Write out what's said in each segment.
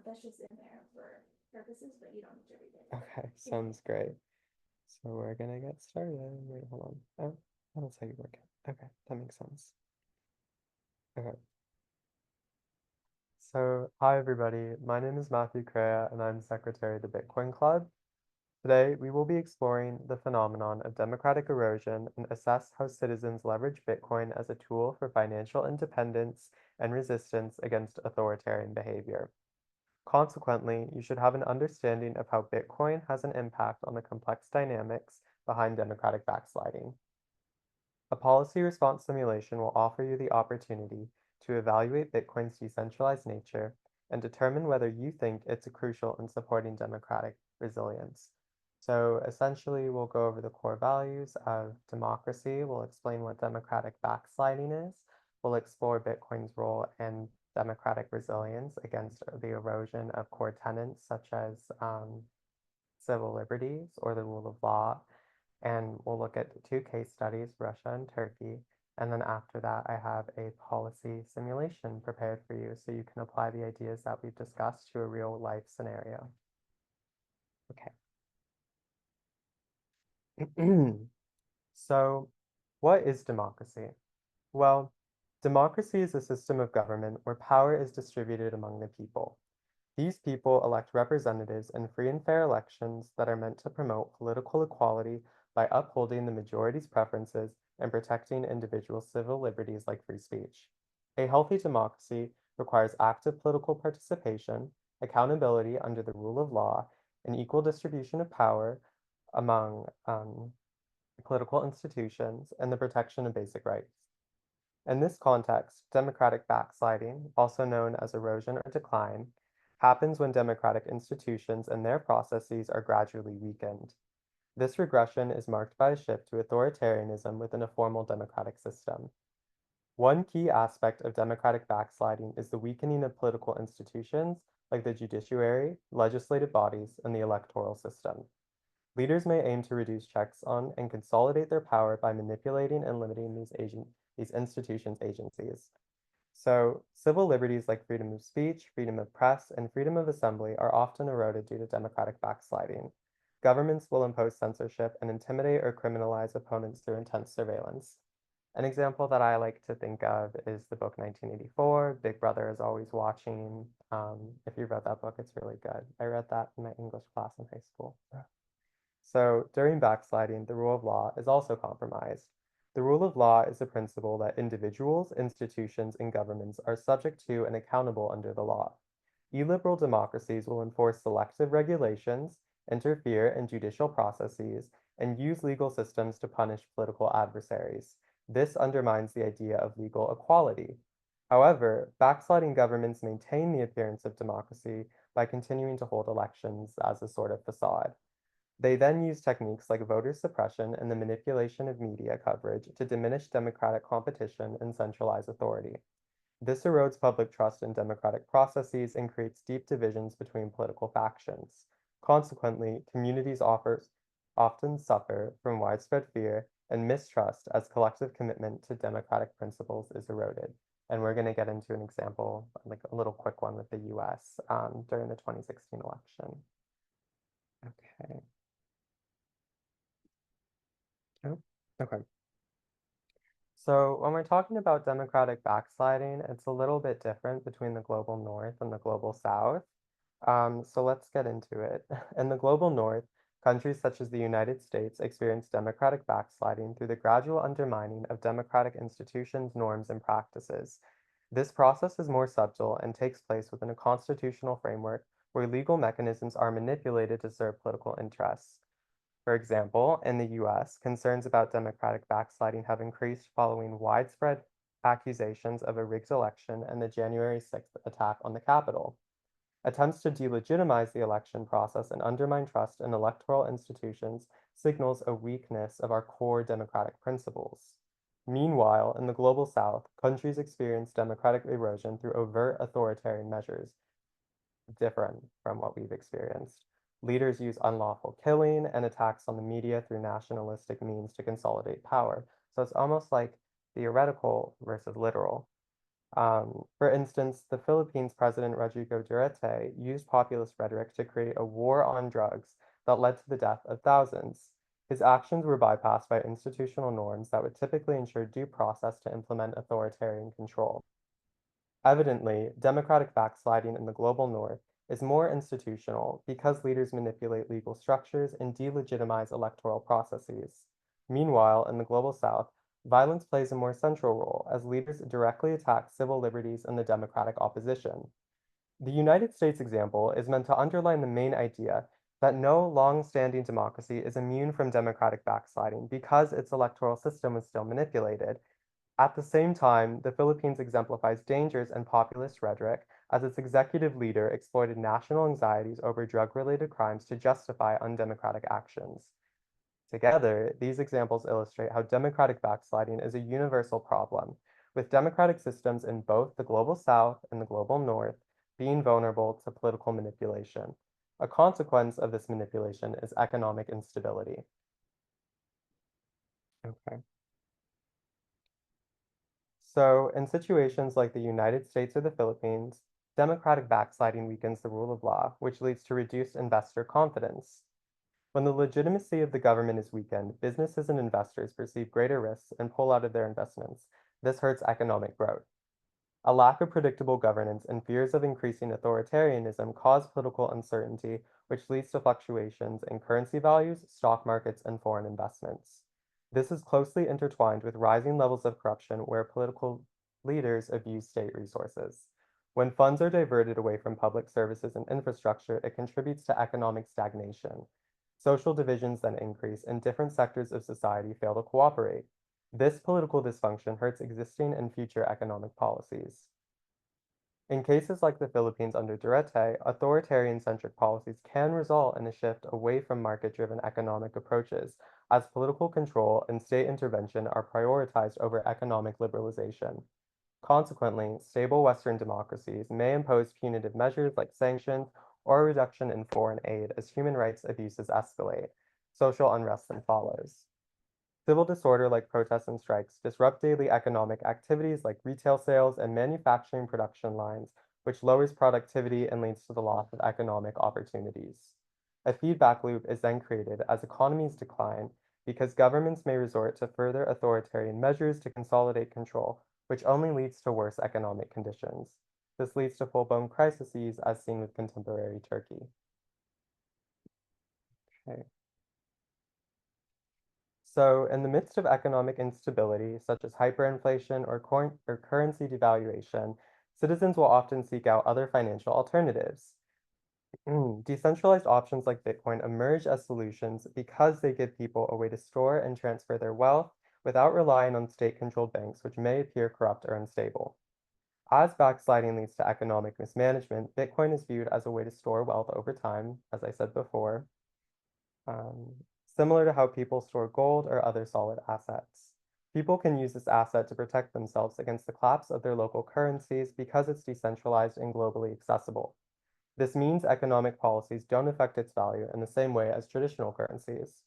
that's just in there for purposes, but you don't need to read it. Okay, sounds great. So we're gonna get started. Wait, hold on. Oh, that's how you work it. Okay, that makes sense. Okay. So, hi everybody. My name is Matthew Correa, and I'm Secretary of the Bitcoin Club. Today, we will be exploring the phenomenon of democratic erosion and assess how citizens leverage Bitcoin as a tool for financial independence and resistance against authoritarian behavior. Consequently, you should have an understanding of how Bitcoin has an impact on the complex dynamics behind democratic backsliding. A policy response simulation will offer you the opportunity to evaluate Bitcoin's decentralized nature and determine whether you think it's crucial in supporting democratic resilience. So essentially, we'll go over the core values of democracy. We'll explain what democratic backsliding is. We'll explore Bitcoin's role in democratic resilience against the erosion of core tenets such as civil liberties or the rule of law. And we'll look at two case studies, Russia and Turkey. And then after that, I have a policy simulation prepared for you so you can apply the ideas that we've discussed to a real life scenario. Okay. So, what is democracy? Well, democracy is a system of government where power is distributed among the people. These people elect representatives in free and fair elections that are meant to promote political equality by upholding the majority's preferences and protecting individual civil liberties like free speech. A healthy democracy requires active political participation, accountability under the rule of law, an equal distribution of power among political institutions, and the protection of basic rights. In this context, democratic backsliding, also known as erosion or decline, happens when democratic institutions and their processes are gradually weakened. This regression is marked by a shift to authoritarianism within a formal democratic system. One key aspect of democratic backsliding is the weakening of political institutions like the judiciary, legislative bodies, and the electoral system. Leaders may aim to reduce checks on and consolidate their power by manipulating and limiting these institutions' agencies. So, civil liberties like freedom of speech, freedom of press, and freedom of assembly are often eroded due to democratic backsliding. Governments will impose censorship and intimidate or criminalize opponents through intense surveillance. An example that I like to think of is the book 1984, Big Brother is Always Watching. If you've read that book, it's really good. I read that in my English class in high school. So during backsliding, the rule of law is also compromised. The rule of law is a principle that individuals, institutions, and governments are subject to and accountable under the law. Illiberal democracies will enforce selective regulations, interfere in judicial processes, and use legal systems to punish political adversaries. This undermines the idea of legal equality. However, backsliding governments maintain the appearance of democracy by continuing to hold elections as a sort of facade. They then use techniques like voter suppression and the manipulation of media coverage to diminish democratic competition and centralize authority. This erodes public trust in democratic processes and creates deep divisions between political factions. Consequently, communities often suffer from widespread fear and mistrust as collective commitment to democratic principles is eroded. And we're going to get into an example, like a little quick one with the US during the 2016 election. Okay. Oh, okay. So when we're talking about democratic backsliding, it's a little bit different between the global north and the global south. So let's get into it. In the global north, countries such as the United States experience democratic backsliding through the gradual undermining of democratic institutions, norms, and practices. This process is more subtle and takes place within a constitutional framework where legal mechanisms are manipulated to serve political interests. For example, in the US, concerns about democratic backsliding have increased following widespread accusations of a rigged election and the January 6th attack on the Capitol. Attempts to delegitimize the election process and undermine trust in electoral institutions signals a weakness of our core democratic principles. Meanwhile, in the global south, countries experience democratic erosion through overt authoritarian measures, different from what we've experienced. Leaders use unlawful killing and attacks on the media through nationalistic means to consolidate power. So it's almost like theoretical versus literal. For instance, the Philippines President Rodrigo Duterte used populist rhetoric to create a war on drugs that led to the death of thousands. His actions were bypassed by institutional norms that would typically ensure due process to implement authoritarian control. Evidently, democratic backsliding in the global north is more institutional because leaders manipulate legal structures and delegitimize electoral processes. Meanwhile, in the global south, violence plays a more central role as leaders directly attack civil liberties and the democratic opposition. The United States example is meant to underline the main idea that no long-standing democracy is immune from democratic backsliding because its electoral system was still manipulated. At the same time, the Philippines exemplifies dangers and populist rhetoric as its executive leader exploited national anxieties over drug-related crimes to justify undemocratic actions. Together, these examples illustrate how democratic backsliding is a universal problem, with democratic systems in both the global south and the global north being vulnerable to political manipulation. A consequence of this manipulation is economic instability. Okay. So, in situations like the United States or the Philippines, democratic backsliding weakens the rule of law, which leads to reduced investor confidence. When the legitimacy of the government is weakened, businesses and investors perceive greater risks and pull out of their investments. This hurts economic growth. A lack of predictable governance and fears of increasing authoritarianism cause political uncertainty, which leads to fluctuations in currency values, stock markets, and foreign investments. This is closely intertwined with rising levels of corruption where political leaders abuse state resources. When funds are diverted away from public services and infrastructure, it contributes to economic stagnation. Social divisions then increase, and different sectors of society fail to cooperate. This political dysfunction hurts existing and future economic policies. In cases like the Philippines under Duterte, authoritarian-centric policies can result in a shift away from market-driven economic approaches, as political control and state intervention are prioritized over economic liberalization. Consequently, stable Western democracies may impose punitive measures like sanctions or a reduction in foreign aid as human rights abuses escalate. Social unrest then follows. Civil disorder like protests and strikes disrupt daily economic activities like retail sales and manufacturing production lines, which lowers productivity and leads to the loss of economic opportunities. A feedback loop is then created as economies decline because governments may resort to further authoritarian measures to consolidate control, which only leads to worse economic conditions. This leads to full-blown crises as seen with contemporary Turkey. Okay. So, in the midst of economic instability, such as hyperinflation or currency devaluation, citizens will often seek out other financial alternatives. Decentralized options like Bitcoin emerge as solutions because they give people a way to store and transfer their wealth without relying on state-controlled banks, which may appear corrupt or unstable. As backsliding leads to economic mismanagement, Bitcoin is viewed as a way to store wealth over time, as I said before, um, similar to how people store gold or other solid assets. People can use this asset to protect themselves against the collapse of their local currencies because it's decentralized and globally accessible. This means economic policies don't affect its value in the same way as traditional currencies.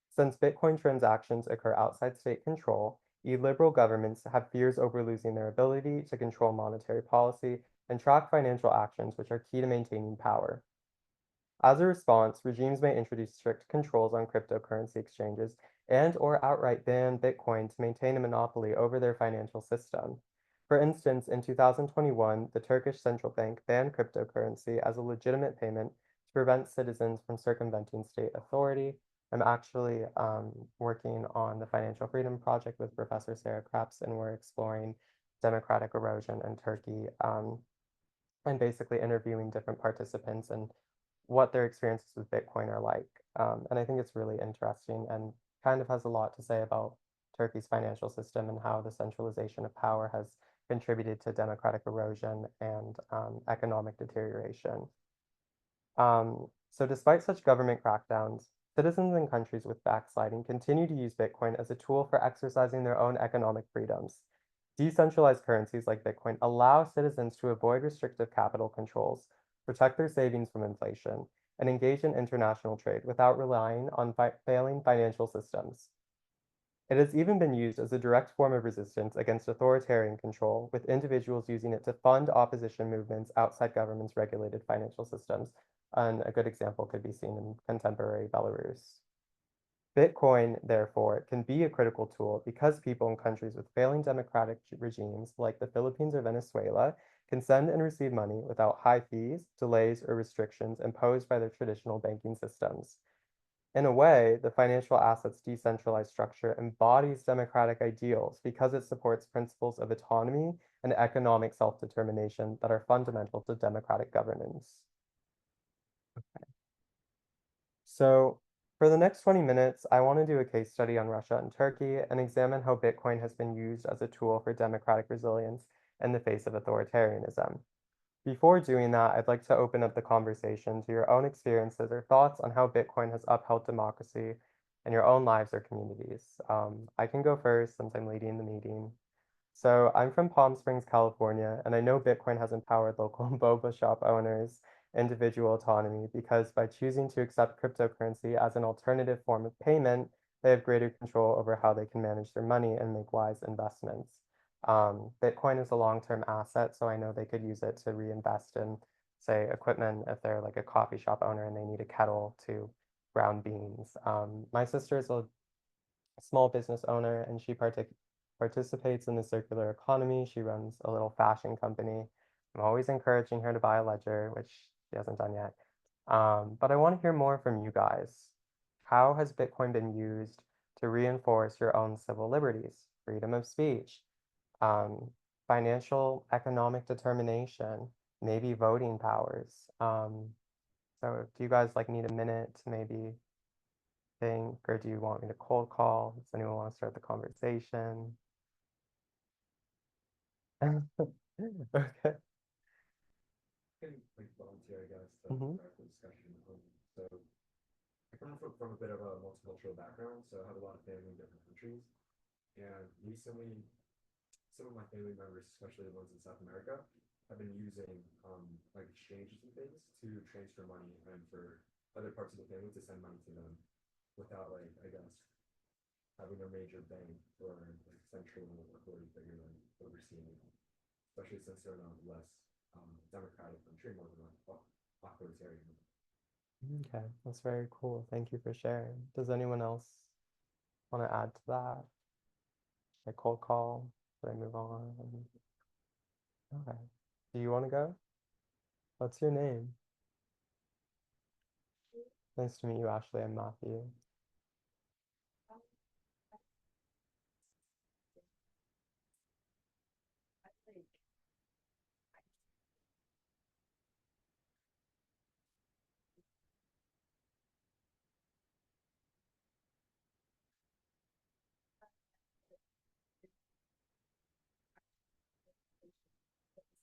Since Bitcoin transactions occur outside state control, illiberal governments have fears over losing their ability to control monetary policy and track financial actions, which are key to maintaining power. As a response, regimes may introduce strict controls on cryptocurrency exchanges and or outright ban Bitcoin to maintain a monopoly over their financial system. For instance, in 2021, the Turkish central bank banned cryptocurrency as a legitimate payment to prevent citizens from circumventing state authority. I'm actually working on the Financial Freedom Project with Professor Sarah Krebs, and we're exploring democratic erosion in Turkey and basically interviewing different participants and what their experiences with Bitcoin are like. And I think it's really interesting and kind of has a lot to say about Turkey's financial system and how the centralization of power has contributed to democratic erosion and economic deterioration. So despite such government crackdowns, citizens in countries with backsliding continue to use Bitcoin as a tool for exercising their own economic freedoms. Decentralized currencies like Bitcoin allow citizens to avoid restrictive capital controls, protect their savings from inflation, and engage in international trade without relying on failing financial systems. It has even been used as a direct form of resistance against authoritarian control, with individuals using it to fund opposition movements outside government's regulated financial systems. And a good example could be seen in contemporary Belarus. Bitcoin, therefore, can be a critical tool because people in countries with failing democratic regimes, like the Philippines or Venezuela, can send and receive money without high fees, delays, or restrictions imposed by their traditional banking systems. In a way, the financial asset's decentralized structure embodies democratic ideals because it supports principles of autonomy and economic self-determination that are fundamental to democratic governance. So for the next 20 minutes, I want to do a case study on Russia and Turkey and examine how Bitcoin has been used as a tool for democratic resilience in the face of authoritarianism. Before doing that, I'd like to open up the conversation to your own experiences or thoughts on how Bitcoin has upheld democracy in your own lives or communities. I can go first since I'm leading the meeting. So I'm from Palm Springs, California, and I know Bitcoin has empowered local boba shop owners individual autonomy because by choosing to accept cryptocurrency as an alternative form of payment, they have greater control over how they can manage their money and make wise investments. Bitcoin is a long-term asset, so I know they could use it to reinvest in, say, equipment if they're like a coffee shop owner and they need a kettle to ground beans. My sister is a small business owner and she participates in the circular economy. She runs a little fashion company. I'm always encouraging her to buy a ledger, which she hasn't done yet. But I want to hear more from you guys. How has Bitcoin been used to reinforce your own civil liberties, freedom of speech, um, financial, economic determination, maybe voting powers? So do you guys like need a minute to maybe think, or do you want me to cold call? Does anyone want to start the conversation? Okay. Can like volunteer, I guess, to Mhm. start the discussion. So I come from a bit of a multicultural background, so I have a lot of family in different countries. And recently, some of my family members, especially the ones in South America, have been using like exchanges and things to transfer money and for other parts of the family to send money to them without like I guess having a major bank or like central authority figure like overseeing it, especially since they're in a less democratic country, more than authoritarian. Okay, that's very cool. Thank you for sharing. Does anyone else want to add to that? Like cold call? Should I move on? Okay. Do you want to go? What's your name? Nice to meet you, Ashley. I'm Matthew.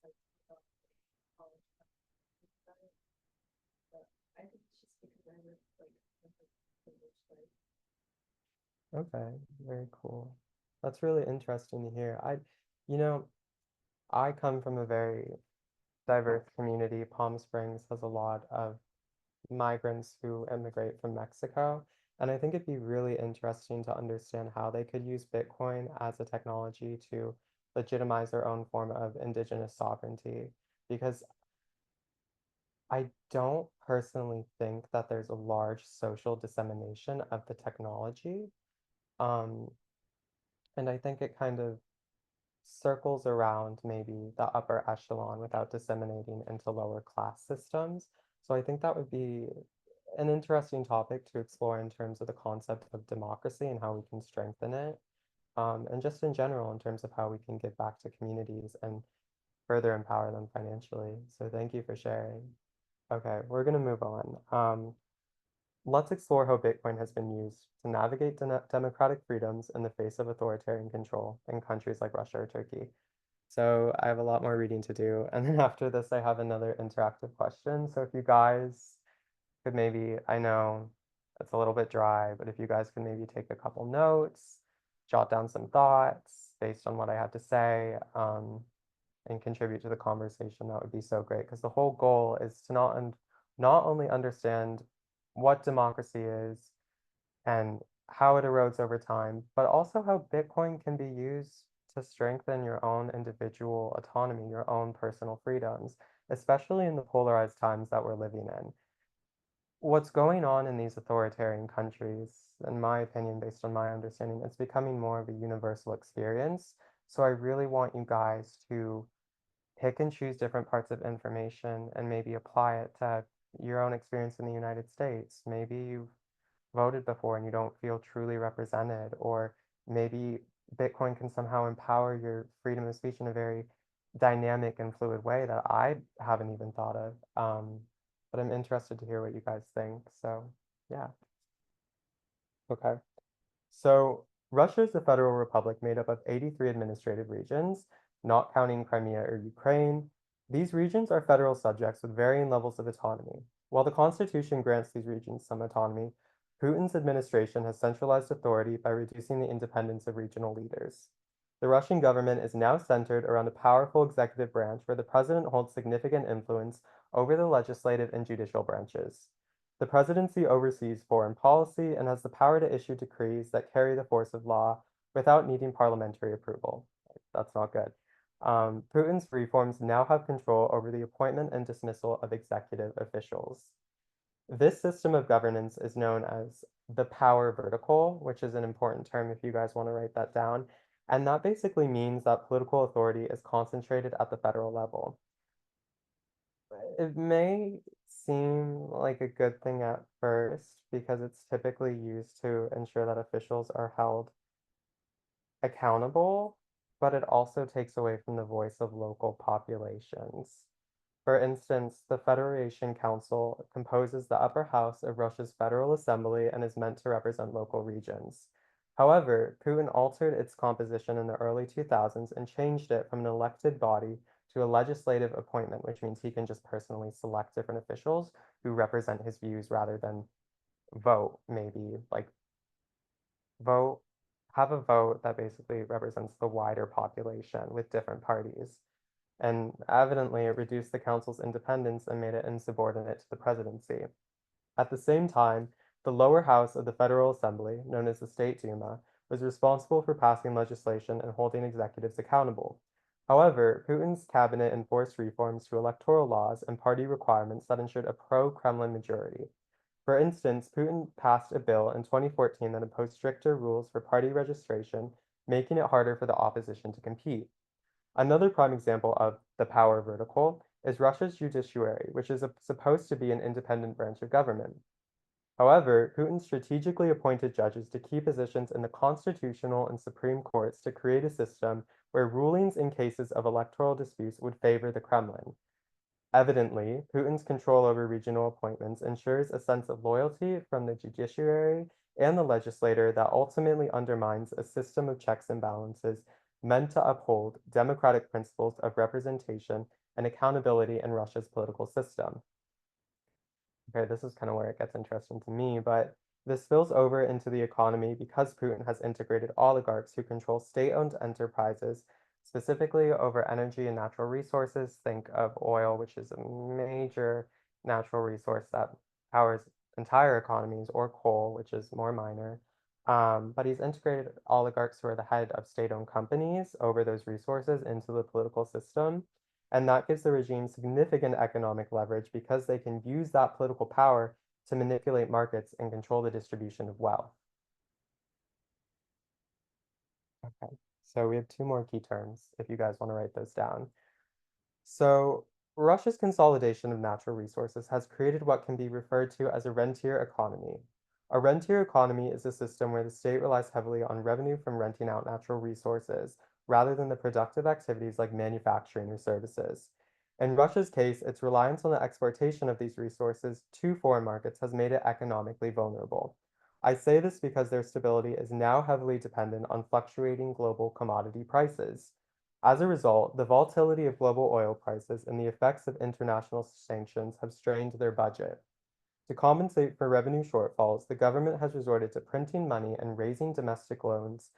Like, it's like, college, but I think it's just because I live like in a privileged life. Okay, very cool. That's really interesting to hear. You know, I come from a very diverse community. Palm Springs has a lot of migrants who immigrate from Mexico. And I think it'd be really interesting to understand how they could use Bitcoin as a technology to legitimize their own form of indigenous sovereignty. Because I don't personally think that there's a large social dissemination of the technology. Um, and I think it kind of circles around maybe the upper echelon without disseminating into lower class systems. So I think that would be an interesting topic to explore in terms of the concept of democracy and how we can strengthen it. And just in general, in terms of how we can give back to communities and further empower them financially. So thank you for sharing. Okay, we're going to move on. Let's explore how Bitcoin has been used to navigate democratic freedoms in the face of authoritarian control in countries like Russia or Turkey. So I have a lot more reading to do. And then after this, I have another interactive question. So if you guys could maybe, I know it's a little bit dry, but if you guys could maybe take a couple notes, jot down some thoughts based on what I had to say, and contribute to the conversation, that would be so great. Because the whole goal is to not only understand what democracy is and how it erodes over time, but also how Bitcoin can be used to strengthen your own individual autonomy, your own personal freedoms, especially in the polarized times that we're living in. What's going on in these authoritarian countries, in my opinion, based on my understanding, it's becoming more of a universal experience. So I really want you guys to pick and choose different parts of information and maybe apply it to your own experience in the United States. Maybe you've voted before and you don't feel truly represented, or maybe Bitcoin can somehow empower your freedom of speech in a very dynamic and fluid way that I haven't even thought of. But I'm interested to hear what you guys think. So, yeah. Okay. So, Russia is a federal republic made up of 83 administrative regions, not counting Crimea or Ukraine. These regions are federal subjects with varying levels of autonomy. While the Constitution grants these regions some autonomy, Putin's administration has centralized authority by reducing the independence of regional leaders. The Russian government is now centered around a powerful executive branch where the president holds significant influence over the legislative and judicial branches. The presidency oversees foreign policy and has the power to issue decrees that carry the force of law without needing parliamentary approval. That's not good. Putin's reforms now have control over the appointment and dismissal of executive officials. This system of governance is known as the power vertical, which is an important term if you guys want to write that down. And that basically means that political authority is concentrated at the federal level. It may seem like a good thing at first because it's typically used to ensure that officials are held accountable, but it also takes away from the voice of local populations. For instance, the Federation Council composes the upper house of Russia's Federal Assembly and is meant to represent local regions. However, Putin altered its composition in the early 2000s and changed it from an elected body to a legislative appointment, which means he can just personally select different officials who represent his views rather than vote, maybe like vote, have a vote that basically represents the wider population with different parties. And evidently, it reduced the council's independence and made it insubordinate to the presidency. At the same time, the lower house of the Federal Assembly, known as the State Duma, was responsible for passing legislation and holding executives accountable. However, Putin's cabinet enforced reforms to electoral laws and party requirements that ensured a pro-Kremlin majority. For instance, Putin passed a bill in 2014 that imposed stricter rules for party registration, making it harder for the opposition to compete. Another prime example of the power vertical is Russia's judiciary, which is supposed to be an independent branch of government. However, Putin strategically appointed judges to key positions in the constitutional and Supreme Courts to create a system where rulings in cases of electoral disputes would favor the Kremlin. Evidently, Putin's control over regional appointments ensures a sense of loyalty from the judiciary and the legislator that ultimately undermines a system of checks and balances meant to uphold democratic principles of representation and accountability in Russia's political system. Okay, this is kind of where it gets interesting to me, but this spills over into the economy because Putin has integrated oligarchs who control state-owned enterprises, specifically over energy and natural resources. Think of oil, which is a major natural resource that powers entire economies, or coal, which is more minor. But he's integrated oligarchs who are the head of state-owned companies over those resources into the political system. And that gives the regime significant economic leverage because they can use that political power to manipulate markets and control the distribution of wealth. Okay, so we have two more key terms if you guys want to write those down. So Russia's consolidation of natural resources has created what can be referred to as a rentier economy. A rentier economy is a system where the state relies heavily on revenue from renting out natural resources rather than the productive activities like manufacturing or services. In Russia's case, its reliance on the exportation of these resources to foreign markets has made it economically vulnerable. I say this because their stability is now heavily dependent on fluctuating global commodity prices. As a result, the volatility of global oil prices and the effects of international sanctions have strained their budget. To compensate for revenue shortfalls, the government has resorted to printing money and raising domestic loans,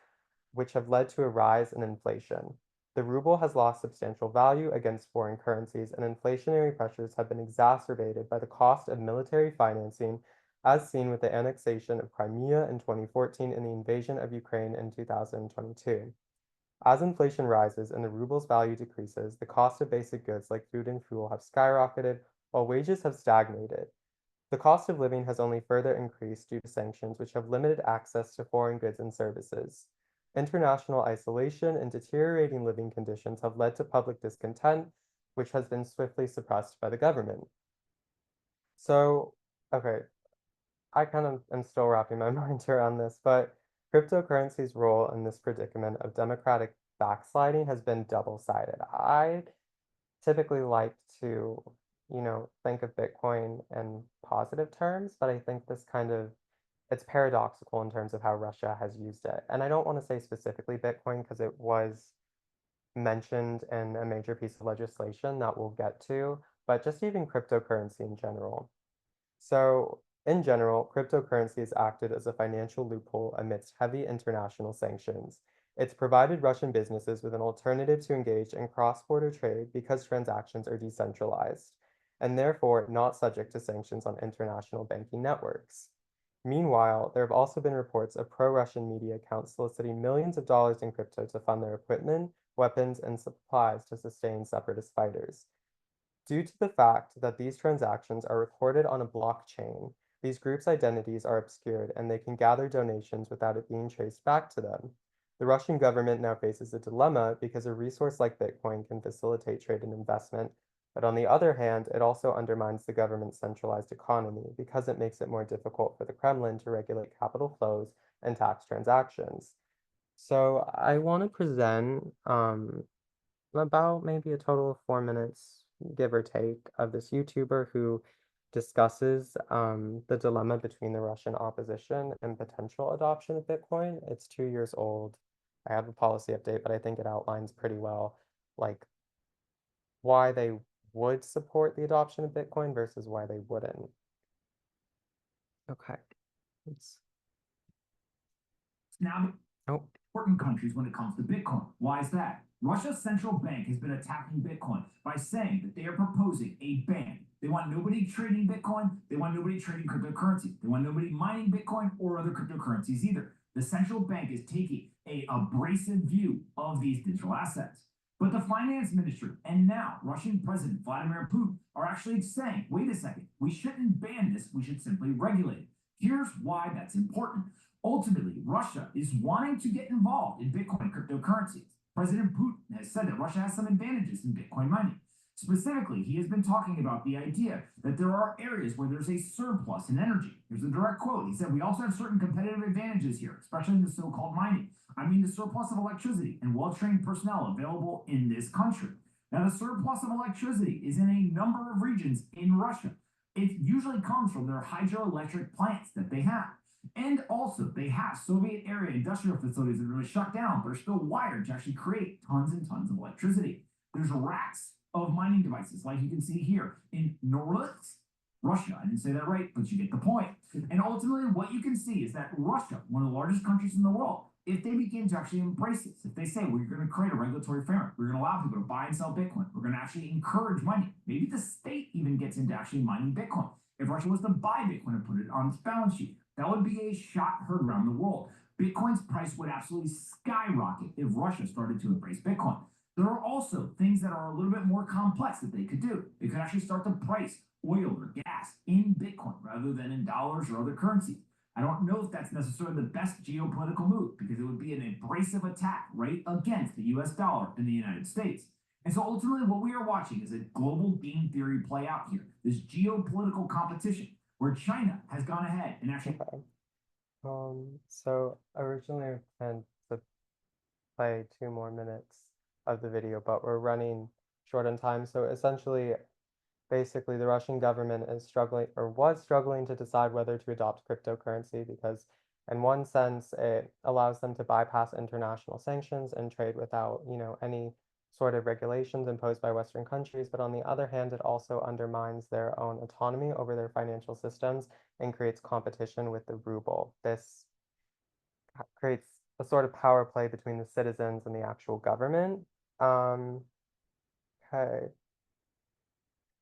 which have led to a rise in inflation. The ruble has lost substantial value against foreign currencies, and inflationary pressures have been exacerbated by the cost of military financing, as seen with the annexation of Crimea in 2014 and the invasion of Ukraine in 2022. As inflation rises and the ruble's value decreases, the cost of basic goods like food and fuel have skyrocketed while wages have stagnated. The cost of living has only further increased due to sanctions, which have limited access to foreign goods and services. International isolation and deteriorating living conditions have led to public discontent, which has been swiftly suppressed by the government. So, okay, I kind of am still wrapping my mind around this, but cryptocurrency's role in this predicament of democratic backsliding has been double-sided. I typically like to, think of Bitcoin in positive terms, but I think it's paradoxical in terms of how Russia has used it. And I don't want to say specifically Bitcoin because it was mentioned in a major piece of legislation that we'll get to, but just even cryptocurrency in general. So, in general, cryptocurrency has acted as a financial loophole amidst heavy international sanctions. It's provided Russian businesses with an alternative to engage in cross-border trade because transactions are decentralized, and therefore not subject to sanctions on international banking networks. Meanwhile, there have also been reports of pro-Russian media accounts soliciting millions of dollars in crypto to fund their equipment, weapons, and supplies to sustain separatist fighters. Due to the fact that these transactions are recorded on a blockchain, these groups' identities are obscured and they can gather donations without it being traced back to them. The Russian government now faces a dilemma because a resource like Bitcoin can facilitate trade and investment, but on the other hand, it also undermines the government's centralized economy because it makes it more difficult for the Kremlin to regulate capital flows and tax transactions. So I want to present about maybe a total of 4 minutes, give or take, of this YouTuber who discusses the dilemma between the Russian opposition and potential adoption of Bitcoin. It's 2 years old. I have a policy update, but I think it outlines pretty well like why they would support the adoption of Bitcoin versus why they wouldn't. Okay. Let's... Now, oh, important countries when it comes to Bitcoin. Why is that? Russia's central bank has been attacking Bitcoin by saying that they are proposing a ban. They want nobody trading Bitcoin. They want nobody trading cryptocurrency. They want nobody mining Bitcoin or other cryptocurrencies either. The central bank is taking an abrasive view of these digital assets. But the finance minister and now Russian President Vladimir Putin are actually saying, wait a second, we shouldn't ban this. We should simply regulate it. Here's why that's important. Ultimately, Russia is wanting to get involved in Bitcoin cryptocurrencies. President Putin has said that Russia has some advantages in Bitcoin mining. Specifically, he has been talking about the idea that there are areas where there's a surplus in energy. Here's a direct quote. He said, we also have certain competitive advantages here, especially in the so-called mining. I mean, the surplus of electricity and well-trained personnel available in this country. Now, the surplus of electricity is in a number of regions in Russia. It usually comes from their hydroelectric plants that they have. And also, they have Soviet era industrial facilities that are shut down, but are still wired to actually create tons and tons of electricity. There's racks of mining devices, like you can see here in Norilsk, Russia. I didn't say that right, but you get the point. And ultimately, what you can see is that Russia, one of the largest countries in the world, if they begin to actually embrace this, if they say, we're going to create a regulatory framework, we're going to allow people to buy and sell Bitcoin, we're going to actually encourage mining. Maybe the state even gets into actually mining Bitcoin. If Russia was to buy Bitcoin and put it on its balance sheet, that would be a shot heard around the world. Bitcoin's price would absolutely skyrocket if Russia started to embrace Bitcoin. There are also things that are a little bit more complex that they could do. They could actually start to price oil or gas in Bitcoin rather than in dollars or other currencies. I don't know if that's necessarily the best geopolitical move because it would be an abrasive attack right against the US dollar in the United States. And so ultimately what we are watching is a global game theory play out here, this geopolitical competition where China has gone ahead and actually... So originally I planned to play 2 more minutes of the video, but we're running short on time. So essentially, basically the Russian government is struggling or was struggling to decide whether to adopt cryptocurrency because in one sense, it allows them to bypass international sanctions and trade without, any sort of regulations imposed by Western countries. But on the other hand, it also undermines their own autonomy over their financial systems and creates competition with the ruble. This creates a sort of power play between the citizens and the actual government. Okay.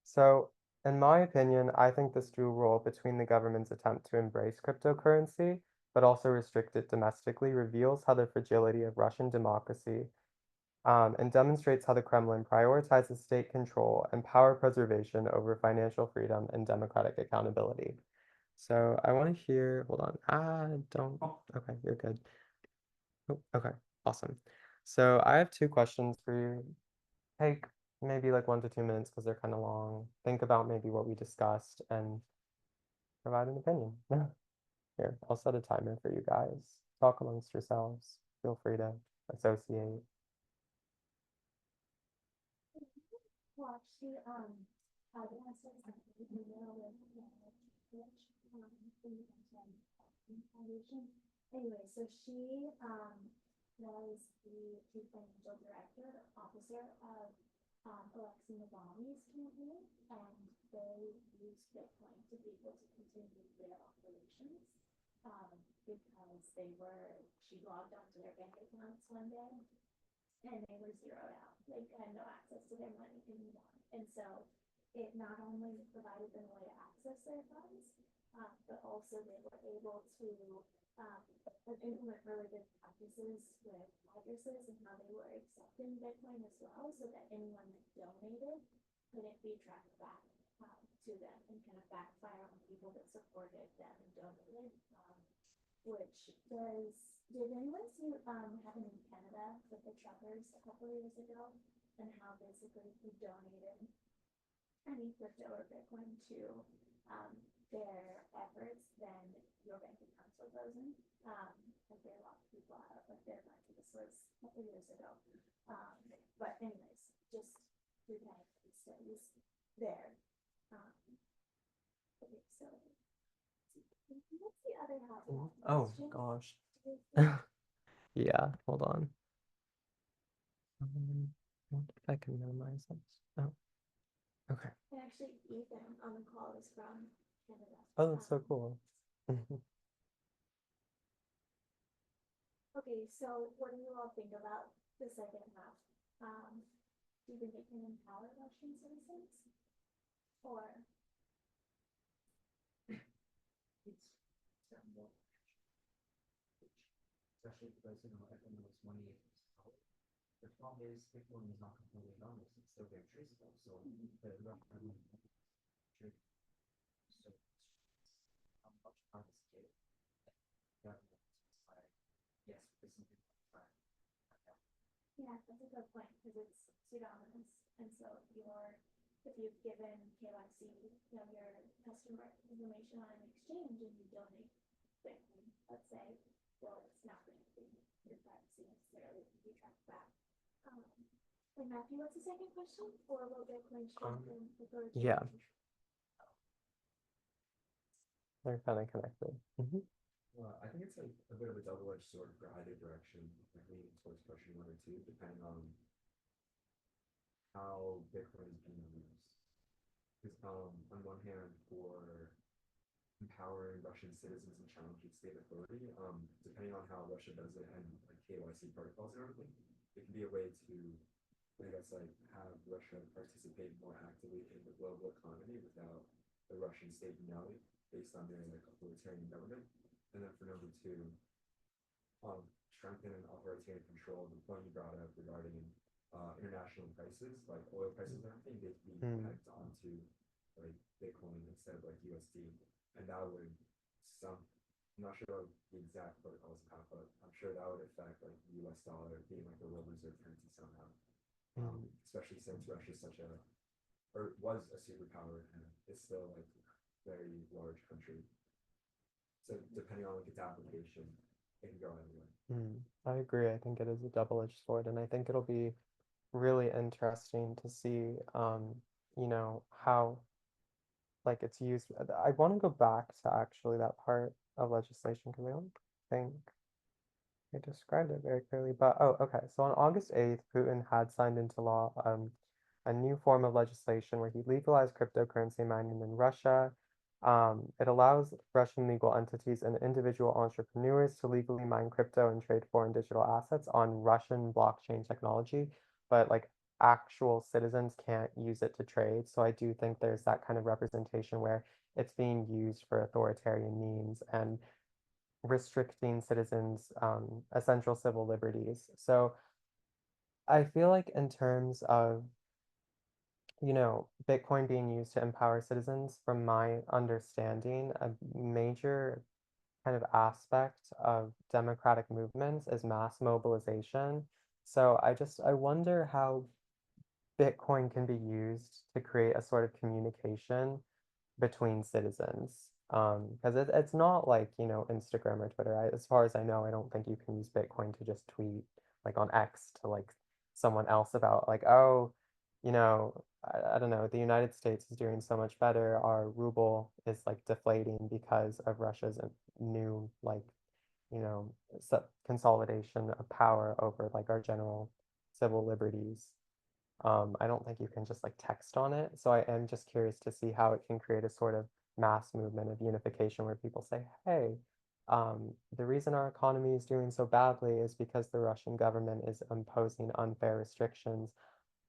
So In my opinion, I think this dual role between the government's attempt to embrace cryptocurrency, but also restrict it domestically, reveals how the fragility of Russian democracy and demonstrates how the Kremlin prioritizes state control and power preservation over financial freedom and democratic accountability. So I want to hear, hold on, don't, okay, you're good. Oh, okay, awesome. So I have two questions for you. Take maybe like 1 to 2 minutes because they're kind of long. Think about maybe what we discussed and provide an opinion. Here, I'll set a timer for you guys. Talk amongst yourselves. Feel free to associate. Watch the the middle with foundation. Anyway, so she was the chief financial director officer of Alexei Navalny's campaign, and they used Bitcoin to be able to continue their operations because she logged onto their bank accounts one day and they were zeroed out. They had no access to their money anymore. And so it not only provided them a way to access their funds, but also they were able to implement really good practices with addresses and how they were accepting Bitcoin as well, so that anyone that donated couldn't be tracked back to them and kind of backfire on people that supported them and donated. Did anyone see what happened in Canada with the truckers a couple of years ago, and how basically if you donated any crypto or Bitcoin to their efforts, then your bank accounts were frozen. Like there are a lot of people out of their money. This was a couple years ago. But anyways, just to kind of studies there. Okay, so what's the other half of that Oh question? gosh. Yeah, hold on. I wonder if I can minimize this. Oh, okay. And actually, Ethan on the call is from Canada. Oh, that's so cool. Okay, so what do you all think about the second half? Do you think it can empower Russian citizens? Or It's more, especially because everyone knows money is power. The problem is Bitcoin is not completely anonymous; it's still very traceable. So the Russian trade, so how much confiscated government by yes, this is yeah, that's a good point because it's pseudonymous, and so if you've given KYC, your customer information on an exchange, and you donate Bitcoin, let's say, well, it's not going to be your privacy necessarily to be tracked back. And Matthew, what's the second question? Or will Bitcoin strengthen authoritarian yeah. control? They're kind of connected. I think it's a bit of a double-edged sword for either direction, like leaning towards question 1 or 2, depending on how Bitcoin is being used. Because on one hand, for empowering Russian citizens and challenging state authority, depending on how Russia does it and like KYC protocols and everything, it can be a way to, I guess, like have Russia participate more actively in the global economy without the Russian state knowing, based on their like authoritarian government. And then for number 2, strengthen and authoritarian control. The point you brought up regarding international prices, like oil prices and everything, they can be pegged onto like Bitcoin instead of like USD, and that would I'm not sure the exact protocols have, but I'm sure that would affect like the US dollar being like the world reserve currency somehow. Especially since Russia is was a superpower and it's still like a very large country. So depending on like its application, it can go anywhere. I agree. I think it is a double-edged sword, and I think it'll be really interesting to see, how like it's used. I want to go back to actually that part of legislation because I don't think I described it very clearly. But oh, okay. So on August 8th, Putin had signed into law a new form of legislation where he legalized cryptocurrency mining in Russia. It allows Russian legal entities and individual entrepreneurs to legally mine crypto and trade foreign digital assets on Russian blockchain technology. But like actual citizens can't use it to trade. So I do think there's that kind of representation where it's being used for authoritarian means and restricting citizens' essential civil liberties. So I feel like in terms of, Bitcoin being used to empower citizens, from my understanding, a major kind of aspect of democratic movements is mass mobilization. So I wonder how Bitcoin can be used to create a sort of communication between citizens. Because it's not like, Instagram or Twitter. As far as I know, I don't think you can use Bitcoin to just tweet like on X to like someone else about like, oh, I don't know, the United States is doing so much better. Our ruble is like deflating because of Russia's new like, consolidation of power over like our general civil liberties. I don't think you can just like text on it. So I am just curious to see how it can create a sort of mass movement of unification where people say, hey, the reason our economy is doing so badly is because the Russian government is imposing unfair restrictions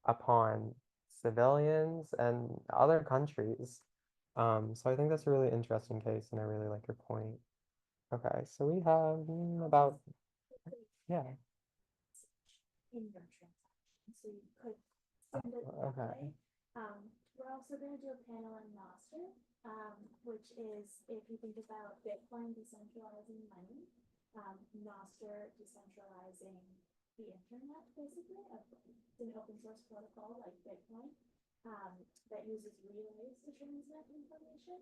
upon civilians and other countries. So I think that's a really interesting case, and I really like your point. Okay, so we have about, yeah, in your transaction, so you could send it that okay. way. We're also going to do a panel on Nostr, which is, if you think about Bitcoin decentralizing money, Nostr decentralizing the internet, basically. It's an open source protocol like Bitcoin that uses relays to transmit information.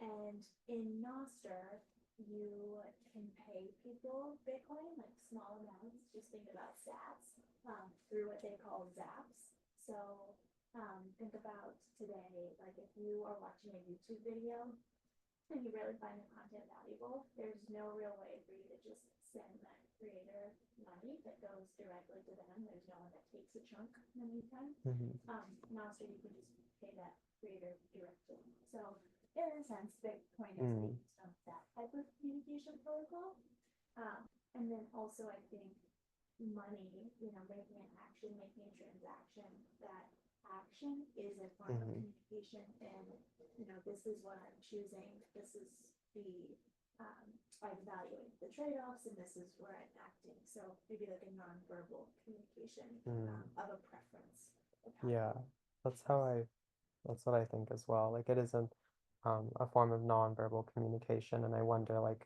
And in Nostr, you can pay people Bitcoin, like small amounts, just think about sats, through what they call zaps. So think about today, like if you are watching a YouTube video and you really find the content valuable, there's no real way for you to just send that creator money that goes directly to them. There's no one that takes a chunk in the meantime. Nostr, you can just pay that creator directly. So in a sense, Bitcoin is based on that type of communication protocol. And then also I think money, making an action, making a transaction, that action is a form of communication, and this is what I'm choosing, this is the I'm evaluating the trade-offs, and this is where I'm acting. So maybe like a non-verbal communication of a preference. Yeah, that's what I think as well. Like it is a form of non-verbal communication, and I wonder like,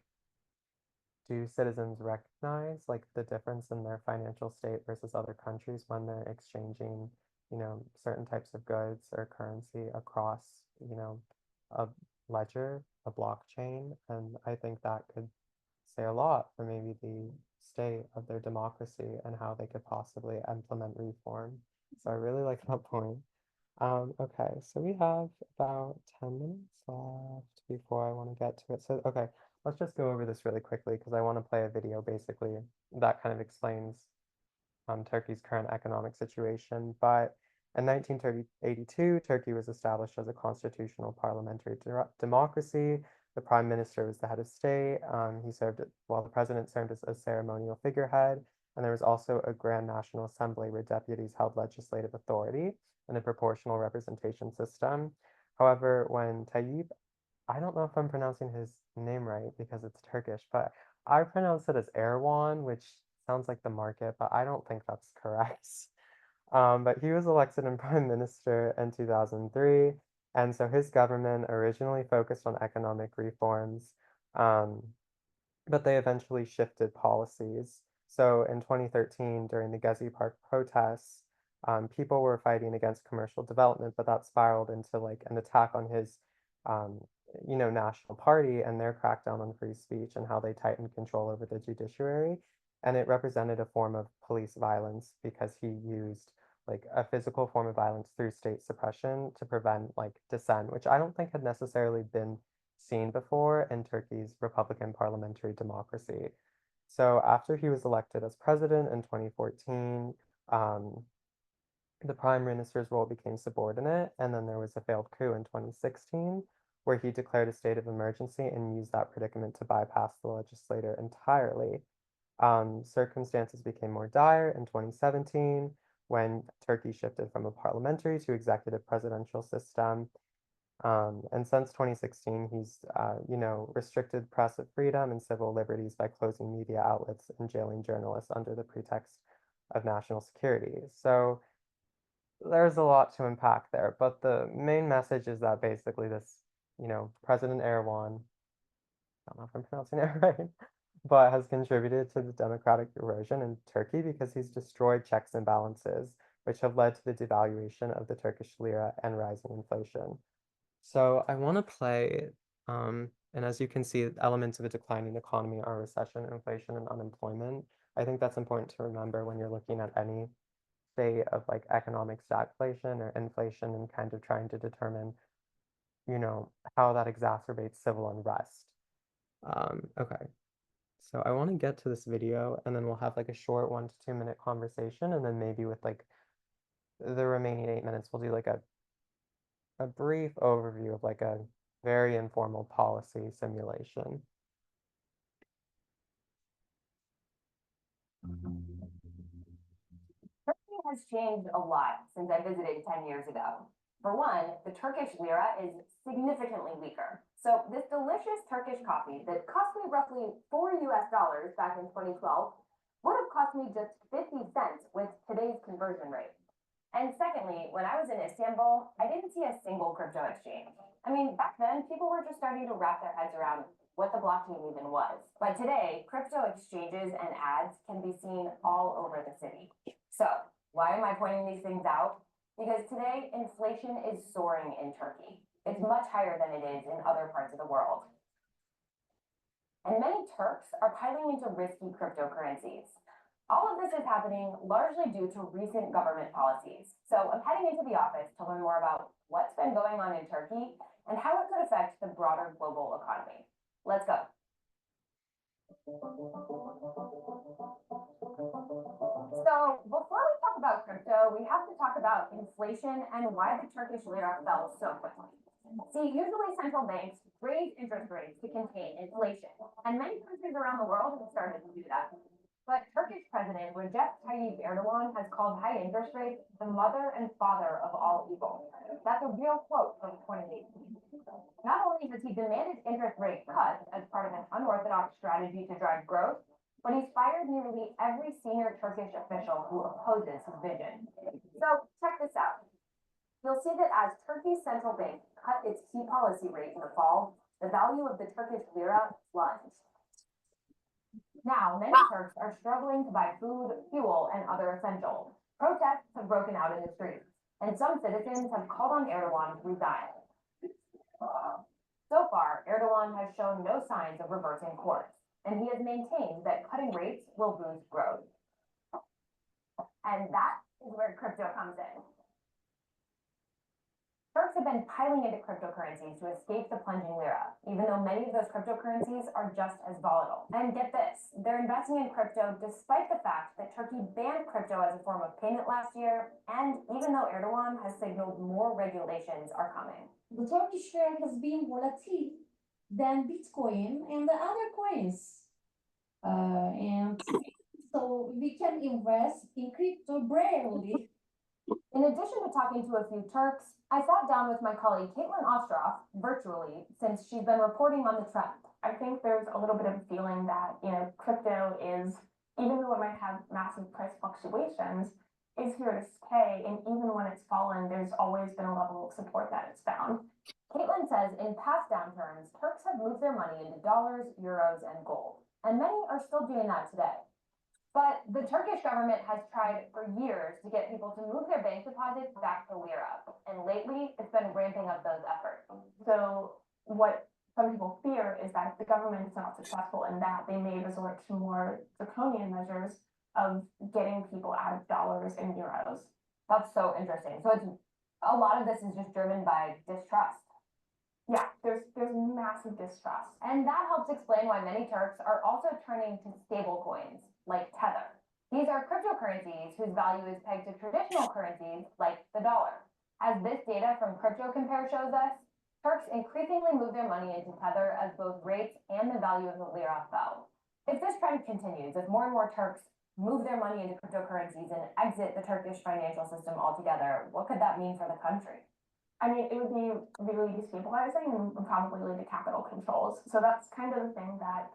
do citizens recognize like the difference in their financial state versus other countries when they're exchanging, certain types of goods or currency across, a ledger, a blockchain? And I think that could say a lot for maybe the state of their democracy and how they could possibly implement reform. So I really like that point. Okay, so we have about 10 minutes left before I want to get to it. So, okay, let's just go over this really quickly because I want to play a video basically that kind of explains Turkey's current economic situation. But in 1982, Turkey was established as a constitutional parliamentary democracy. The prime minister was the head of state. He served, while the president served as a ceremonial figurehead. And there was also a Grand National Assembly where deputies held legislative authority and a proportional representation system. However, when Tayyip, I don't know if I'm pronouncing his name right because it's Turkish, but I pronounce it as Erdogan, which sounds like the market, but I don't think that's correct. But he was elected in prime minister in 2003, and so his government originally focused on economic reforms, but they eventually shifted policies. So in 2013, during the Gezi Park protests, people were fighting against commercial development, but that spiraled into like an attack on his, national party and their crackdown on free speech and how they tightened control over the judiciary. And it represented a form of police violence because he used like a physical form of violence through state suppression to prevent like dissent, which I don't think had necessarily been seen before in Turkey's Republican parliamentary democracy. So after he was elected as president in 2014, the prime minister's role became subordinate, and then there was a failed coup in 2016, where he declared a state of emergency and used that predicament to bypass the legislature entirely. Circumstances became more dire in 2017 when Turkey shifted from a parliamentary to executive presidential system. And since 2016, he's, restricted press freedom and civil liberties by closing media outlets and jailing journalists under the pretext of national security. So there's a lot to unpack there, but the main message is that basically this, President Erdogan, I don't know if I'm pronouncing it right, but has contributed to the democratic erosion in Turkey because he's destroyed checks and balances, which have led to the devaluation of the Turkish lira and rising inflation. So I want to play, and as you can see, elements of a declining economy are recession, inflation, and unemployment. I think that's important to remember when you're looking at any state of like economic stagflation or inflation and kind of trying to determine, how that exacerbates civil unrest. Okay, so I want to get to this video and then we'll have like a short 1 to 2 minute conversation, and then maybe with like the remaining 8 minutes, we'll do like a brief overview of like a very informal policy simulation. Turkey has changed a lot since I visited 10 years ago. For one, the Turkish lira is significantly weaker. So this delicious Turkish coffee that cost me roughly $4 back in 2012 would have cost me just 50 cents with today's conversion rate. And secondly, when I was in Istanbul, I didn't see a single crypto exchange. I mean, back then, people were just starting to wrap their heads around what the blockchain even was. But today, crypto exchanges and ads can be seen all over the city. So why am I pointing these things out? Because today, inflation is soaring in Turkey. It's much higher than it is in other parts of the world. And many Turks are piling into risky cryptocurrencies. All of this is happening largely due to recent government policies. So I'm heading into the office to learn more about what's been going on in Turkey and how it could affect the broader global economy. Let's go. So before we talk about crypto, we have to talk about inflation and why the Turkish lira fell so quickly. See, usually central banks raise interest rates to contain inflation, and many countries around the world have started to do that. But Turkish President Recep Tayyip Erdogan has called high interest rates the mother and father of all evil. That's a real quote from 2018. Not only has he demanded interest rate cuts as part of an unorthodox strategy to drive growth, but he's fired nearly every senior Turkish official who opposes his vision. So check this out. You'll see that as Turkey's central bank cut its key policy rate in the fall, the value of the Turkish lira plunged. Now, many Turks are struggling to buy food, fuel, and other essentials. Protests have broken out in the streets, and some citizens have called on Erdogan to resign. So far, Erdogan has shown no signs of reversing course, and he has maintained that cutting rates will boost growth. And that is where crypto comes in. Turks have been piling into cryptocurrencies to escape the plunging lira, even though many of those cryptocurrencies are just as volatile. And get this, they're investing in crypto despite the fact that Turkey banned crypto as a form of payment last year, and even though Erdogan has signaled more regulations are coming. The Turkish lira has been volatile than Bitcoin and the other coins. And so we can invest in crypto bravely. In addition to talking to a few Turks, I sat down with my colleague Caitlin Ostroff virtually since she's been reporting on the trend. I think there's a little bit of a feeling that, crypto is, even though it might have massive price fluctuations, is here to stay. And even when it's fallen, there's always been a level of support that it's found. Caitlin says in past downturns, Turks have moved their money into dollars, euros, and gold. And many are still doing that today. But the Turkish government has tried for years to get people to move their bank deposits back to lira. And lately, it's been ramping up those efforts. So what some people fear is that if the government is not successful in that, they may resort to more draconian measures of getting people out of dollars and euros. That's so interesting. So it's a lot of this is just driven by distrust. Yeah, there's massive distrust. And that helps explain why many Turks are also turning to stable coins like Tether. These are cryptocurrencies whose value is pegged to traditional currencies like the dollar. As this data from Crypto Compare shows us, Turks increasingly move their money into Tether as both rates and the value of the lira fell. If this trend continues, if more and more Turks move their money into cryptocurrencies and exit the Turkish financial system altogether, what could that mean for the country? I mean, it would be really destabilizing and would probably lead to capital controls. So that's kind of the thing that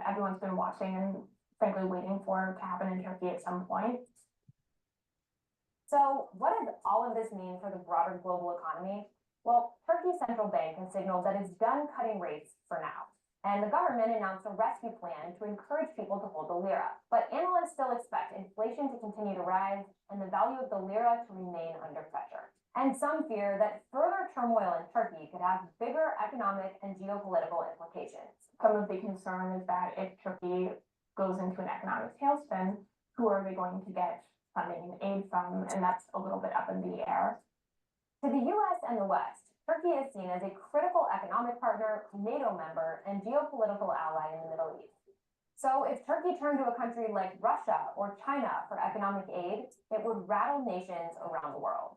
everyone's been watching and frankly waiting for to happen in Turkey at some point. So what does all of this mean for the broader global economy? Well, Turkey's central bank has signaled that it's done cutting rates for now. And the government announced a rescue plan to encourage people to hold the lira. But analysts still expect inflation to continue to rise and the value of the lira to remain under pressure. And some fear that further turmoil in Turkey could have bigger economic and geopolitical implications. Some of the concern is that if Turkey goes into an economic tailspin, who are they going to get funding and aid from? And that's a little bit up in the air. To the US and the West, Turkey is seen as a critical economic partner, NATO member, and geopolitical ally in the Middle East. So if Turkey turned to a country like Russia or China for economic aid, it would rattle nations around the world.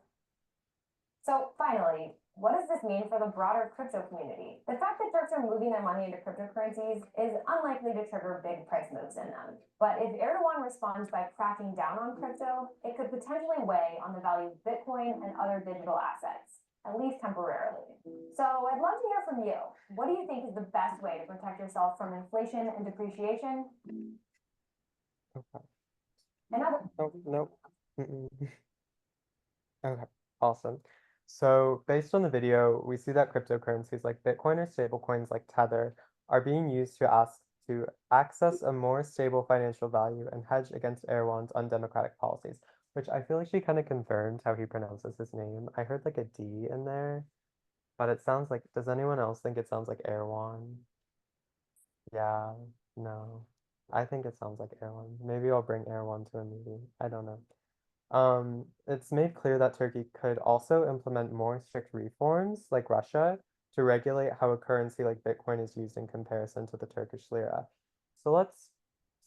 So finally, what does this mean for the broader crypto community? The fact that Turks are moving their money into cryptocurrencies is unlikely to trigger big price moves in them. But if Erdogan responds by cracking down on crypto, it could potentially weigh on the value of Bitcoin and other digital assets, at least temporarily. So I'd love to hear from you. What do you think is the best way to protect yourself from inflation and depreciation? Okay. Another. Nope. Okay, awesome. So based on the video, we see that cryptocurrencies like Bitcoin or stablecoins like Tether are being used to access a more stable financial value and hedge against Erdogan's undemocratic policies, which I feel like she kind of confirmed how he pronounces his name. I heard like a D in there, but it sounds like, does anyone else think it sounds like Erdogan? Yeah, no. I think it sounds like Erdogan. Maybe I'll bring Erdogan to a meeting. I don't know. It's made clear that Turkey could also implement more strict reforms, like Russia, to regulate how a currency like Bitcoin is used in comparison to the Turkish lira. So let's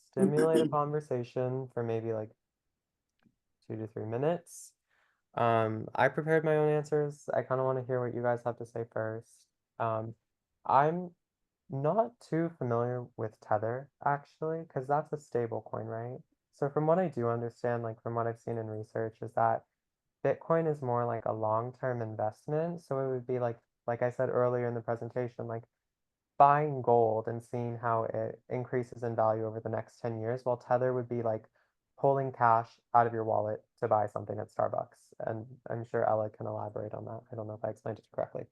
stimulate a conversation for maybe like 2 to 3 minutes. I prepared my own answers. I kind of want to hear what you guys have to say first. I'm not too familiar with Tether, actually, because that's a stable coin, right? So from what I do understand, like from what I've seen in research, is that Bitcoin is more like a long-term investment. So it would be like I said earlier in the presentation, like buying gold and seeing how it increases in value over the next 10 years, while Tether would be like pulling cash out of your wallet to buy something at Starbucks. And I'm sure Ella can elaborate on that. I don't know if I explained it correctly,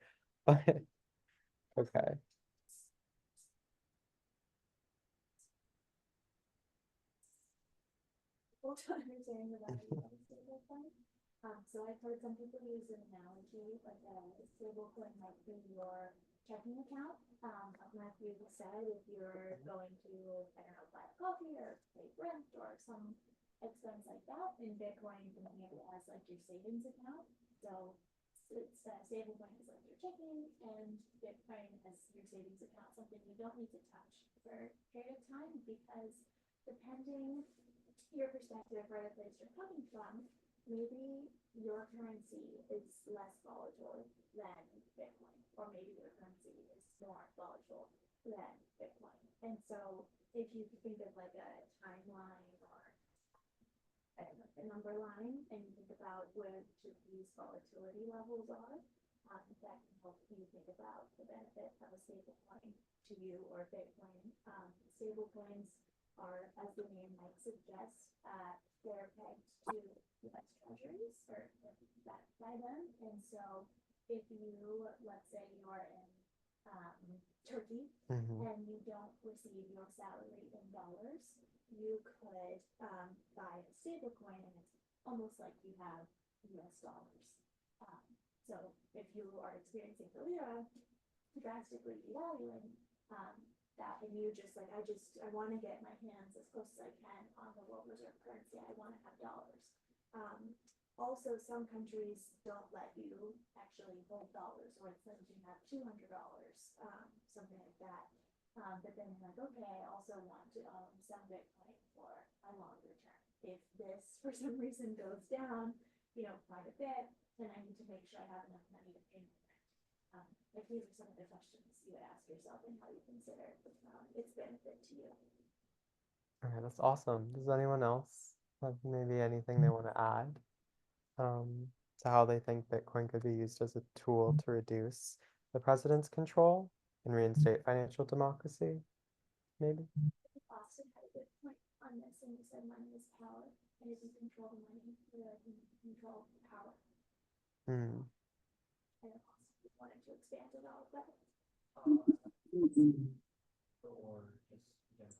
but okay. To understand the value of a stablecoin. So I've heard some people use an analogy, like a stablecoin might be your checking account. Like you said, if you're going to, I don't know, buy coffee or pay rent or some expense like that, in Bitcoin you can think of it as like your savings account. So it's stablecoin is like your checking, and Bitcoin as your savings account, something you don't need to touch for a period of time, because depending your perspective or the place you're coming from, maybe your currency is less volatile than Bitcoin, or maybe your currency is more volatile than Bitcoin. And so if you think of like a timeline or I don't know, a number line, and you think about where these volatility levels are, that can help you think about the benefit of a stablecoin to you or Bitcoin. Stablecoins are, as the name might suggest, they're pegged to US treasuries or backed by them. And so if you, let's say you're in Turkey and you don't receive your salary in dollars, you could buy a stablecoin, and it's almost like you have US dollars. So if you are experiencing the lira drastically devaluing, that, and you just like, I want to get my hands as close as I can on the world reserve currency. I want to have dollars. Also, some countries don't let you actually hold dollars, or it says you have $200, something like that. But then you're like, okay, I also want to own some Bitcoin for a longer term. If this, for some reason, goes down, quite a bit, then I need to make sure I have enough money to pay my rent. Like these are some of the questions you would ask yourself and how you consider its benefit to you. Okay, that's awesome. Does anyone else have maybe anything they want to add to how they think Bitcoin could be used as a tool to reduce the president's control and reinstate financial democracy? Maybe? Austin had a good point on this, and he said money is power, and if you control the money, you control power. Hmm. I don't know if you wanted to expand it all, but Or just, yeah.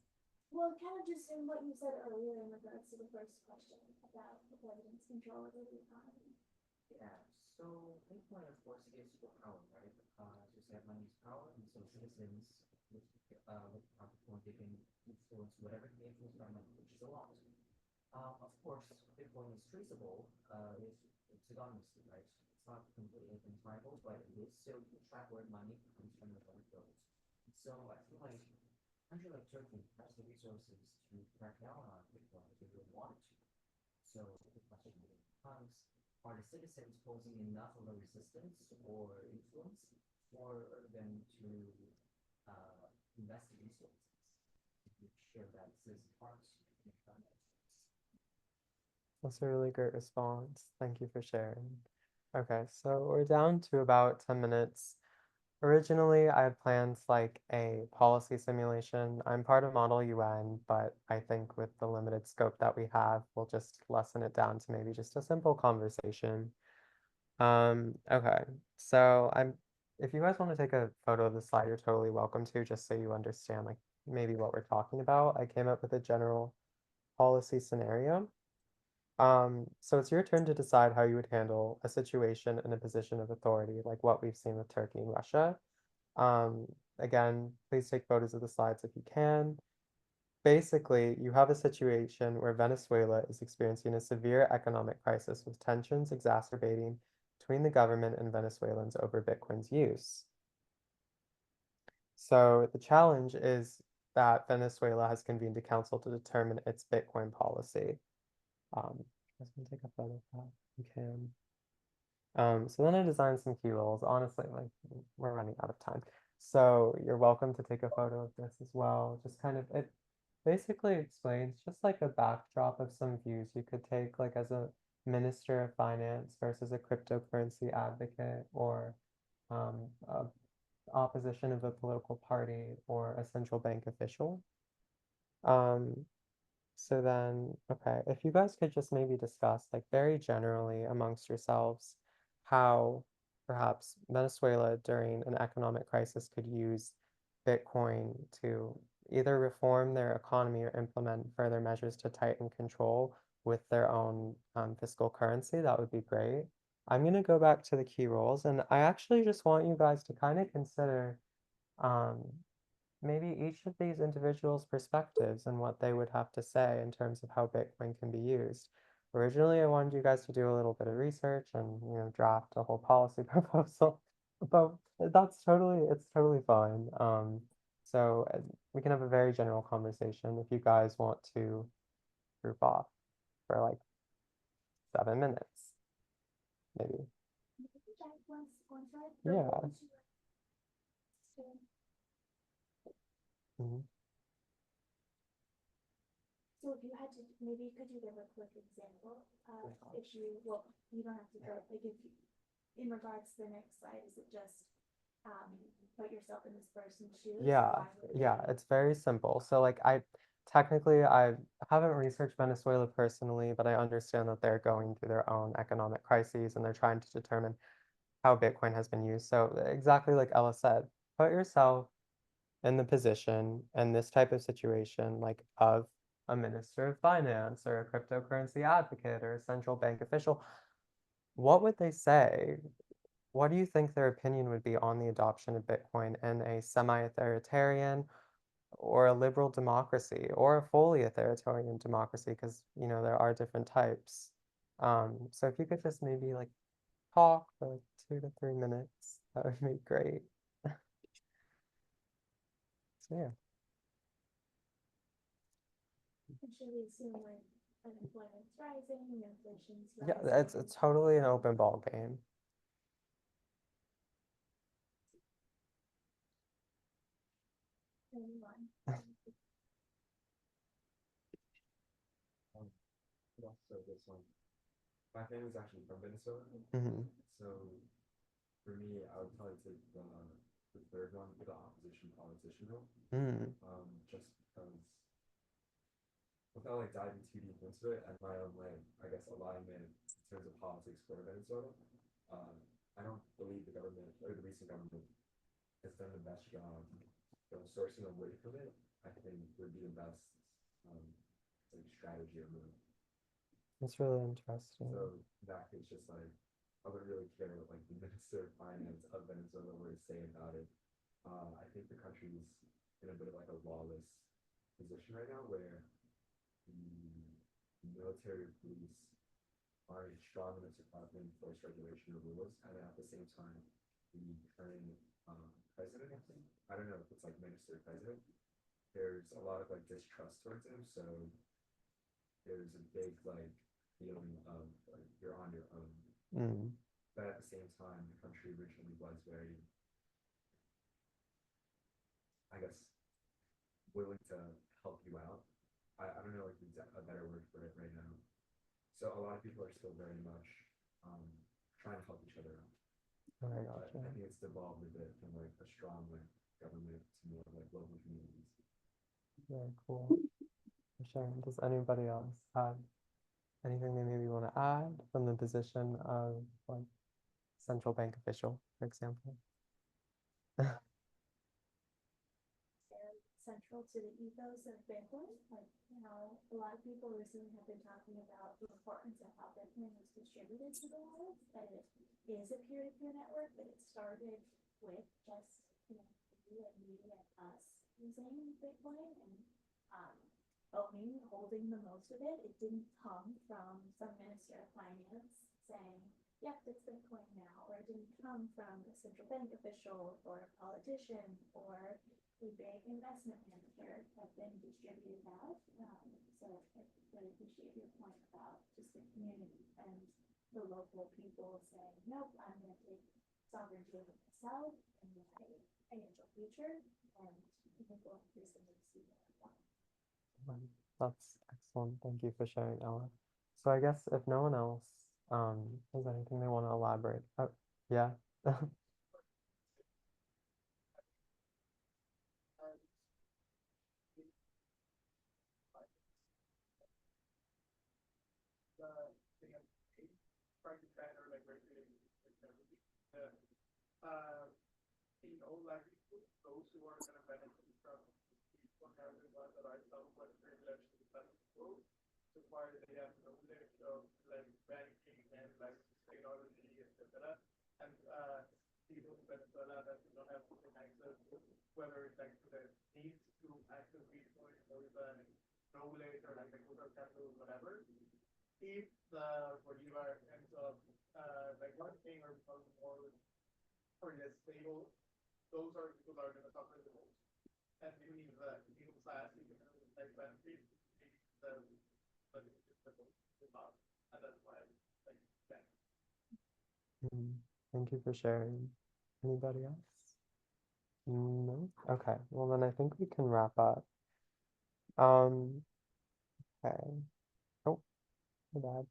well, kind of just in what you said earlier in regards to the first question about the president's control over the economy. Yeah, so Bitcoin, of course, gives people power, right? Just that money is power, and so citizens with proper point, they can influence whatever they influence by money, which is a lot. Of course, Bitcoin is traceable, it's anonymously, right? It's not completely identifiable, but it is still you can track where money comes from and where it goes. So I feel like a country like Turkey has the resources to crack down on Bitcoin if they really wanted to. So the question becomes, are the citizens posing enough of a resistance or influence for them to invest in resources to share that citizen hearts? That's a really great response. Thank you for sharing. Okay, so we're down to about 10 minutes. Originally, I had planned like a policy simulation. I'm part of Model UN, but I think with the limited scope that we have, we'll just lessen it down to maybe just a simple conversation. Okay, so if you guys want to take a photo of the slide, you're totally welcome to, just so you understand like maybe what we're talking about. I came up with a general policy scenario. So it's your turn to decide how you would handle a situation in a position of authority, like what we've seen with Turkey and Russia. Again, please take photos of the slides if you can. Basically, you have a situation where Venezuela is experiencing a severe economic crisis with tensions exacerbating between the government and Venezuelans over Bitcoin's use. So the challenge is that Venezuela has convened a council to determine its Bitcoin policy. I was gonna take a photo of that. You can. So then I designed some key roles. Honestly, like we're running out of time. So you're welcome to take a photo of this as well. Just kind of, it basically explains just like a backdrop of some views you could take like as a minister of finance versus a cryptocurrency advocate or a opposition of a political party or a central bank official. So then, okay, if you guys could just maybe discuss, like very generally amongst yourselves, how perhaps Venezuela during an economic crisis could use Bitcoin to either reform their economy or implement further measures to tighten control with their own fiscal currency, that would be great. I'm going to go back to the key roles, and I actually just want you guys to kind of consider um, maybe each of these individuals' perspectives and what they would have to say in terms of how Bitcoin can be used. Originally, I wanted you guys to do a little bit of research and draft a whole policy proposal, but it's totally fine. So we can have a very general conversation if you guys want to group off for like 7 minutes, maybe. Yeah. Mhm. So if you had to, maybe could you give a quick example of if you, well, you don't have to go, like if you, in regards to the next slide, is it just put yourself in this person's shoes? Yeah, yeah, it's very simple. So like I haven't researched Venezuela personally, but I understand that they're going through their own economic crises and they're trying to determine how Bitcoin has been used. So exactly like Ella said, put yourself in the position in this type of situation, like of a minister of finance or a cryptocurrency advocate or a central bank official. What would they say? What do you think their opinion would be on the adoption of Bitcoin in a semi-authoritarian or a liberal democracy or a fully authoritarian democracy? Because, there are different types. So if you could just maybe like talk for like 2 to 3 minutes, that would be great. So yeah. Should we assume like unemployment's rising, inflation's Yeah, rising? it's totally an open ball game. Anyone? So this one, my family's actually from Venezuela, Hmm. so for me, I would probably take the third one, the opposition politician role. Mm. Just because without like diving too deep into it and my own like I guess alignment in terms of politics for Venezuela, I don't believe the government or the recent government has done the best job sourcing away from it. I think would be the best like strategy or move. That's really interesting. So that case, just like I wouldn't really care what like the Minister of Finance of Venezuela were to say about it. I think the country's in a bit of like a lawless position right now where the military or police aren't strong enough to properly enforce regulation or rules, and at the same time, the current president, I don't know if it's like minister or president, there's a lot of like distrust towards him, so there's a big like feeling of like you're on your own. Mm. But at the same time, the country originally was very, I guess, willing to help you out. I don't know like a better word for it right now. So a lot of people are still very much trying to help each other out. Oh my But gosh. I think it's devolved a bit from like a strong like government to more like local communities. Very cool. For sure. Does anybody else have anything they maybe want to add from the position of like central bank official, for example? And central to the ethos of Bitcoin, like a lot of people recently have been talking about the importance of how Bitcoin was distributed to the world, that it is a peer-to-peer network, but it started with just you and me and us using Bitcoin and holding the most of it. It didn't come from some minister of finance saying, yep, it's Bitcoin now, or it didn't come from a central bank official or a politician or a big investment manager have been distributed out. So I really appreciate your point about just the community and the local people saying, nope, I'm going to take sovereignty over myself and my financial future, and I think we'll increasingly see more of that. That's excellent. Thank you for sharing, Ella. So I guess if no one else has anything they want to elaborate. Oh, yeah. Like those who are going to benefit from having the lifestyle of privilege so far they have knowledge of like banking and like technology, etc. And people in Venezuela that do not have open access, whether it's like to the needs to access Bitcoin or the knowledge or like the cultural capital, whatever. If the Bolivar ends up like working or becoming more or less stable, those are people that are going to suffer the most. And even if the middle class, even like benefit, the not, and that's why like yeah. Thank you for sharing. Anybody else? No? Okay. Well, then I think we can wrap up. Okay. Oh, my bad.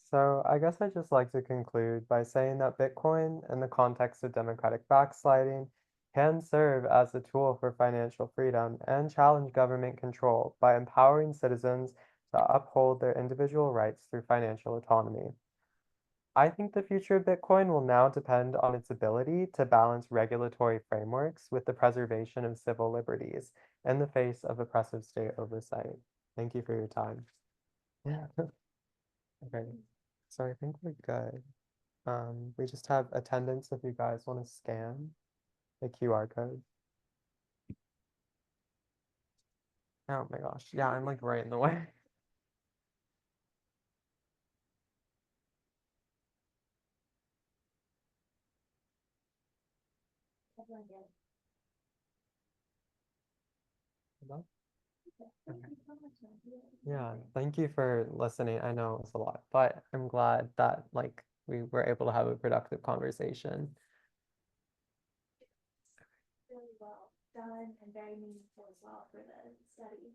So I guess I'd just like to conclude by saying that Bitcoin, in the context of democratic backsliding, can serve as a tool for financial freedom and challenge government control by empowering citizens to uphold their individual rights through financial autonomy. I think the future of Bitcoin will now depend on its ability to balance regulatory frameworks with the preservation of civil liberties in the face of oppressive state oversight. Thank you for your time. Yeah. Okay. So I think we're good. We just have attendance if you guys want to scan the QR code. Oh my gosh. Yeah, I'm like right in the way. Everyone good? Hello? Thank you so much, Matthew. Yeah, thank you for listening. I know it's a lot, but I'm glad that like we were able to have a productive conversation. Really well done and very meaningful as well for the study.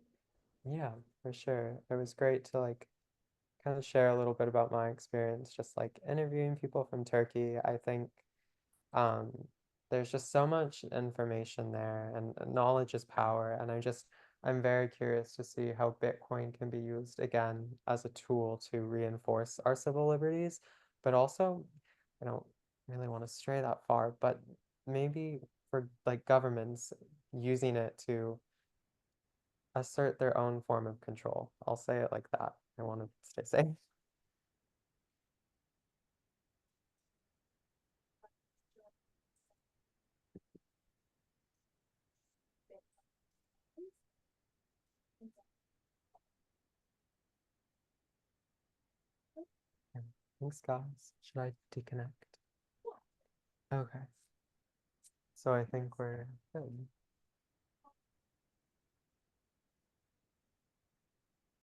Yeah, for sure. It was great to like kind of share a little bit about my experience, just like interviewing people from Turkey. I think um, there's just so much information there, and knowledge is power. And I'm very curious to see how Bitcoin can be used again as a tool to reinforce our civil liberties, but also, I don't really want to stray that far, but maybe for like governments using it to assert their own form of control. I'll say it like that. I want to stay safe. Thanks, guys. Should I deconnect? Okay. So I think we're good.